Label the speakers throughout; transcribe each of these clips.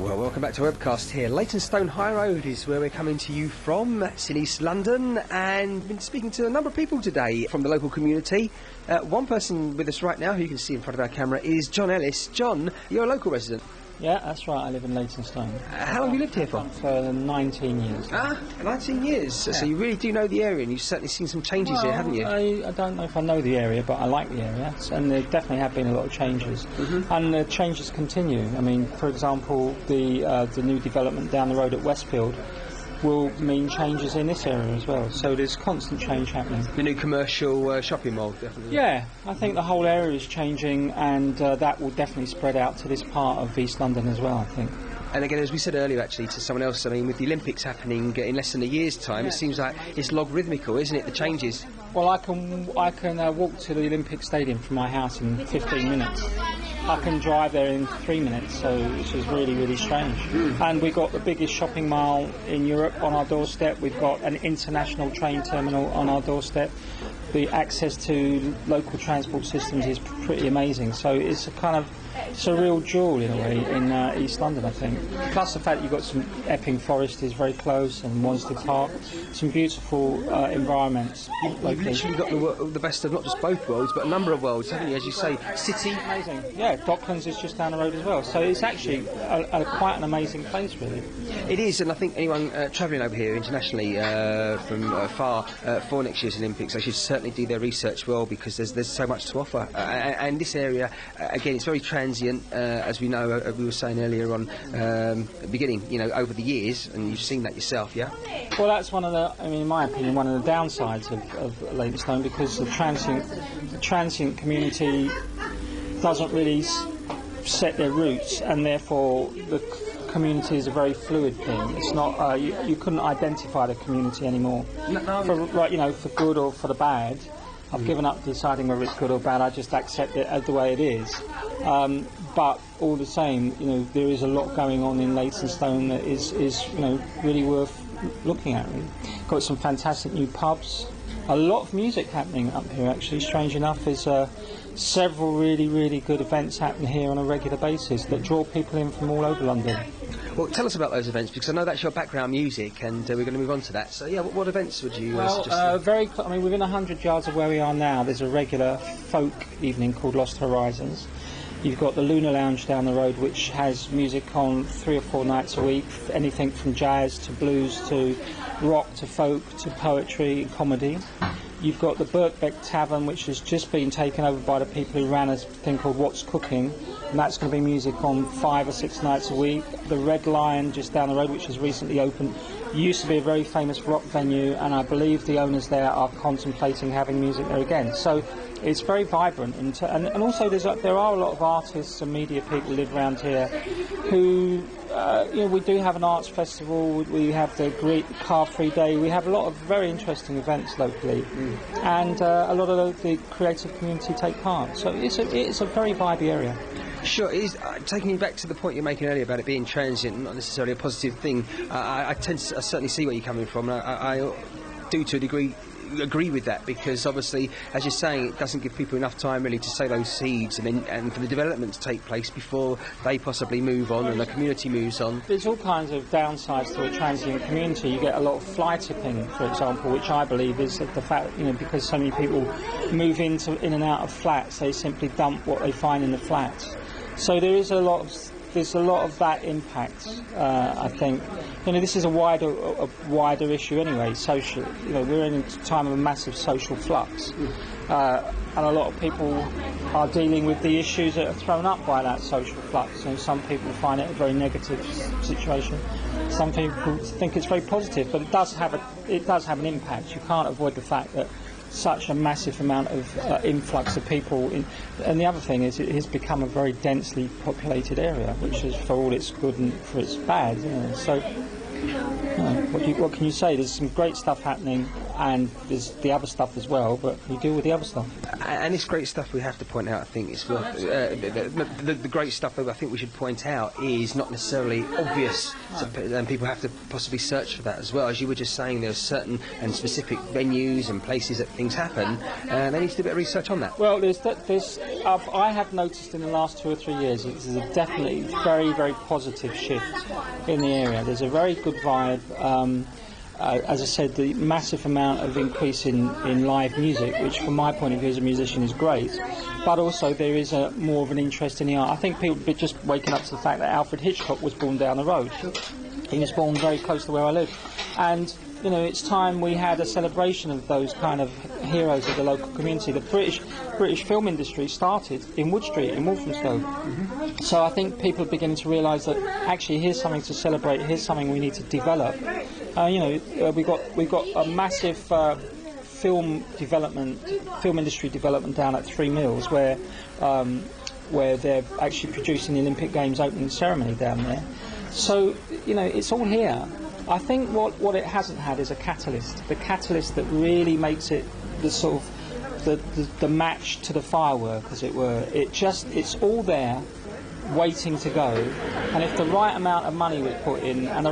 Speaker 1: Well, welcome back to our webcast here. Leytonstone High Road is where we're coming to you from. It's in East London, and we've been speaking to a number of people today from the local community. One person with us right now, who you can see in front of our camera, is John Ellis. John, you're a local resident.
Speaker 2: Yeah, that's right. I live in Leytonstone.
Speaker 1: How long have you lived here for?
Speaker 2: For 19 years.
Speaker 1: 19 years. Yeah. So you really do know the area, and you've certainly seen some changes here, haven't you?
Speaker 2: I don't know if I know the area, but I like the area, and there definitely have been a lot of changes. And the changes continue. I mean, for example, the new development down the road at Westfield will mean changes in this area as well. So there's constant change happening.
Speaker 1: The new commercial shopping mall, definitely.
Speaker 2: Yeah, I think the whole area is changing, and that will definitely spread out to this part of East London as well, I think.
Speaker 1: And again, as we said earlier, actually, to someone else, I mean, with the Olympics happening in less than a year's time, it seems like it's logarithmical, isn't it, the changes?
Speaker 2: Well, I can walk to the Olympic Stadium from my house in 15 minutes. I can drive there in 3 minutes, which is really, really strange. And we've got the biggest shopping mall in Europe on our doorstep. We've got an international train terminal on our doorstep. The access to local transport systems is pretty amazing. So it's a real jewel in a way in East London, I think. Plus the fact that you've got some Epping Forest is very close, and Wanstead Park, some beautiful environments.
Speaker 1: You've literally got the best of not just both worlds, but a number of worlds, haven't you? As you say, city.
Speaker 2: Amazing. Yeah, Docklands is just down the road as well. So it's actually quite an amazing place, really.
Speaker 1: It is, and I think anyone travelling over here internationally from far for next year's Olympics, they should certainly do their research well, because there's so much to offer. And this area, again, it's very transient, as we know, we were saying earlier on, beginning, over the years, and you've seen that yourself, yeah?
Speaker 2: Well, that's one of the, in my opinion, one of the downsides of Leytonstone, because the transient community doesn't really set their roots, and therefore the community is a very fluid thing. It's not you couldn't identify the community anymore. For good or for the bad. I've given up deciding whether it's good or bad. I just accept it as the way it is. But all the same, there is a lot going on in Leytonstone that is really worth looking at. Really. Got some fantastic new pubs. A lot of music happening up here, actually. Strange enough, there's several really, really good events happening here on a regular basis that draw people in from all over London.
Speaker 1: Well, tell us about those events, because I know that's your background music, and we're going to move on to that. So, yeah, what events would you suggest?
Speaker 2: Within 100 yards of where we are now, there's a regular folk evening called Lost Horizons. You've got the Lunar Lounge down the road, which has music on 3 or 4 nights a week, anything from jazz to blues to rock to folk to poetry, comedy. You've got the Birkbeck Tavern, which has just been taken over by the people who ran a thing called What's Cooking, and that's going to be music on 5 or 6 nights a week. The Red Lion, just down the road, which has recently opened, used to be a very famous rock venue, and I believe the owners there are contemplating having music there again. So it's very vibrant, and also there are a lot of artists and media people who live around here who, we do have an arts festival, we have the Great Car Free Day, we have a lot of very interesting events locally, and a lot of the creative community take part. So it's a very vibey area.
Speaker 1: Sure, it is. Taking you back to the point you're making earlier about it being transient, not necessarily a positive thing, I certainly see where you're coming from, and I do to a degree agree with that, because obviously, as you're saying, it doesn't give people enough time really to sow those seeds and for the development to take place before they possibly move on and the community moves on.
Speaker 2: There's all kinds of downsides to a transient community. You get a lot of fly tipping, for example, which I believe is the fact, because so many people move in and out of flats, they simply dump what they find in the flats. So there's a lot of that impact, I think. This is a wider issue anyway, social. We're in a time of a massive social flux, and a lot of people are dealing with the issues that are thrown up by that social flux. Some people find it a very negative situation. Some people think it's very positive, but it does have an impact. You can't avoid the fact that such a massive amount of influx of people and the other thing is it has become a very densely populated area, which is for all its good and for its bad. So what can you say? There's some great stuff happening, and there's the other stuff as well, but we deal with the other stuff.
Speaker 1: And it's great stuff we have to point out. I think it's worth the great stuff that I think we should point out is not necessarily obvious, and people have to possibly search for that as well. As you were just saying, there's certain and specific venues and places that things happen, and they need to do a bit of research on that.
Speaker 2: Well, I have noticed in the last 2 or 3 years there's a definitely very, very positive shift in the area. There's a very good vibe. As I said, the massive amount of increase in live music, which from my point of view as a musician is great, but also there is more of an interest in the art. I think people are just waking up to the fact that Alfred Hitchcock was born down the road. He was born very close to where I live. And, you know, it's time we had a celebration of those kind of heroes of the local community. The British film industry started in Wood Street, in Walthamstow. Mm-hmm. So I think people are beginning to realise that actually here's something to celebrate, here's something we need to develop. We've got a massive film industry development down at Three Mills, where they're actually producing the Olympic Games opening ceremony down there. So, you know, it's all here. I think what it hasn't had is a catalyst. The catalyst that really makes it the sort of the match to the firework, as it were. It's all there, waiting to go. And if the right amount of money was put in, and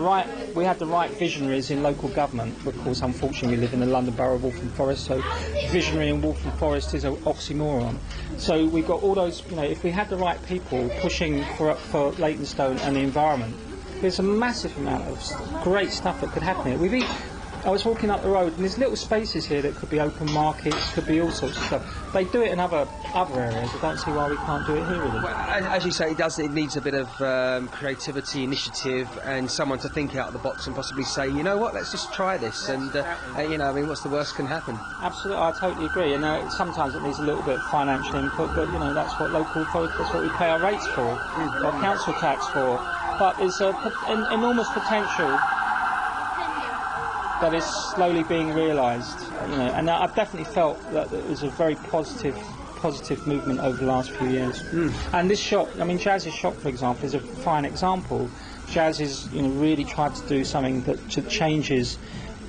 Speaker 2: we had the right visionaries in local government. Of course, unfortunately, we live in the London Borough of Waltham Forest, so visionary in Waltham Forest is an oxymoron. So we've got all those. You know, if we had the right people pushing for Leytonstone and the environment, there's a massive amount of great stuff that could happen here. I was walking up the road, and there's little spaces here that could be open markets, could be all sorts of stuff. They do it in other areas. I don't see why we can't do it here, really.
Speaker 1: Well, as you say, it needs a bit of creativity, initiative, and someone to think out of the box and possibly say, you know what, let's just try this. And, what's the worst can happen?
Speaker 2: Absolutely, I totally agree. And sometimes it needs a little bit of financial input, but, you know, that's what local authorities, that's what we pay our rates for, our council tax for. But there's an enormous potential that is slowly being realised, you know, and I've definitely felt that it was a very positive movement over the last few years. And this shop, I mean, Jazz's shop, for example, is a fine example. Jazz has, you know, really tried to do something that changes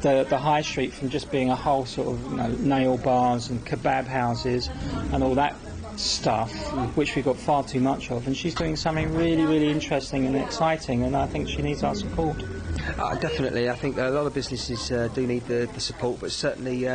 Speaker 2: the high street from just being a whole sort of, you know, nail bars and kebab houses and all that stuff, which we've got far too much of, and she's doing something really, really interesting and exciting, and I think she needs our support.
Speaker 1: Definitely, I think a lot of businesses do need the support, but certainly,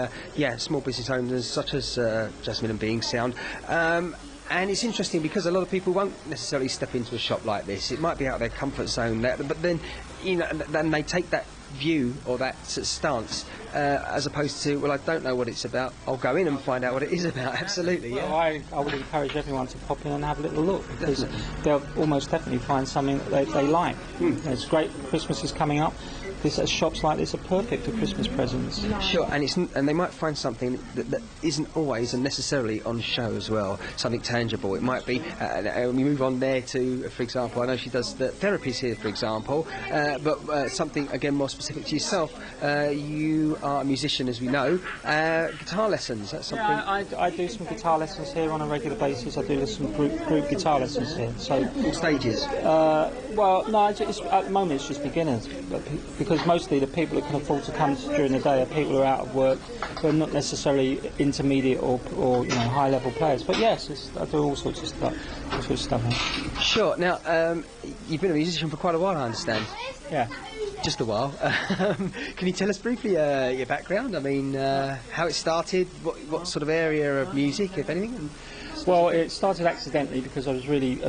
Speaker 1: small business owners such as Jasmine and Being Sound. And it's interesting because a lot of people won't necessarily step into a shop like this. It might be out of their comfort zone, but then, you know, then they take that view or that stance as opposed to, well, I don't know what it's about, I'll go in and find out what it is about. Absolutely, yeah.
Speaker 2: Well, I would encourage everyone to pop in and have a little look, because they'll almost definitely find something that they like. It's great, Christmas is coming up. Shops like this are perfect for Christmas presents.
Speaker 1: Sure, and they might find something that isn't always and necessarily on show as well, something tangible. It might be, we move on there to, for example, I know she does the therapies here, for example, but something, again, more specific to yourself. You are a musician, as we know. Guitar lessons, that's something...
Speaker 2: Yeah, I do some guitar lessons here on a regular basis. I do some group guitar lessons here. So
Speaker 1: all stages?
Speaker 2: Well, no, at the moment it's just beginners, because mostly the people that can afford to come during the day are people who are out of work, who are not necessarily intermediate or you know, high level players. But yes, I do all sorts of stuff.
Speaker 1: Sure. Now, you've been a musician for quite a while, I understand.
Speaker 2: Yeah.
Speaker 1: Just a while. Can you tell us briefly your background? I mean, how it started, what sort of area of music, if anything?
Speaker 2: Well, it started accidentally because I was really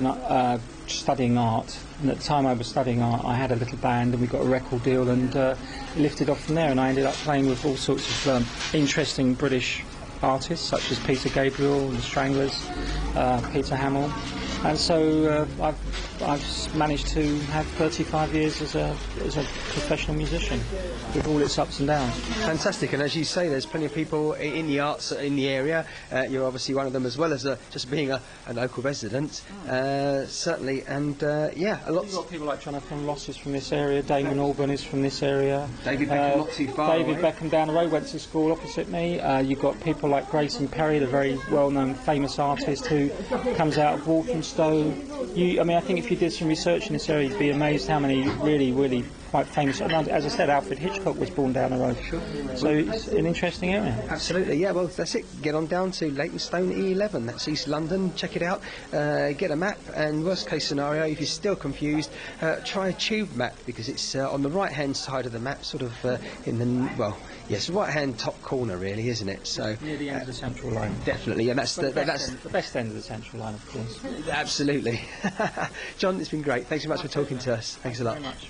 Speaker 2: studying art, and at the time I was studying art I had a little band and we got a record deal, and it lifted off from there, and I ended up playing with all sorts of interesting British artists such as Peter Gabriel, the Stranglers, Peter Hamill, and so I've managed to have 35 years as a professional musician with all its ups and downs.
Speaker 1: Fantastic, and as you say, there's plenty of people in the arts in the area. You're obviously one of them, as well as just being a local resident, certainly, and a lot.
Speaker 2: You've got people like Jonathan Ross is from this area, Damon Albarn is from this area.
Speaker 1: David Beckham, not too far
Speaker 2: David Beckham down the road went to school opposite me. You've got people like Grayson Perry, the very well-known famous artist who comes out of Walthamstow. I mean, I think if you did some research in this area, you'd be amazed how many really, really quite famous. And as I said, Alfred Hitchcock was born down the road.
Speaker 1: Sure.
Speaker 2: So it's an interesting area.
Speaker 1: Absolutely, yeah. Well, that's it. Get on down to Leytonstone E11. That's East London. Check it out. Get a map. And worst case scenario, if you're still confused, try a tube map, because it's on the right-hand side of the map, sort of in the yes, right-hand top corner, really, isn't it? So
Speaker 2: near the end of the central line.
Speaker 1: Definitely, and that's
Speaker 2: the best end of the central line, of course.
Speaker 1: Absolutely. John, it's been great. Thanks so much for talking to us. Thanks a lot.
Speaker 2: Very much.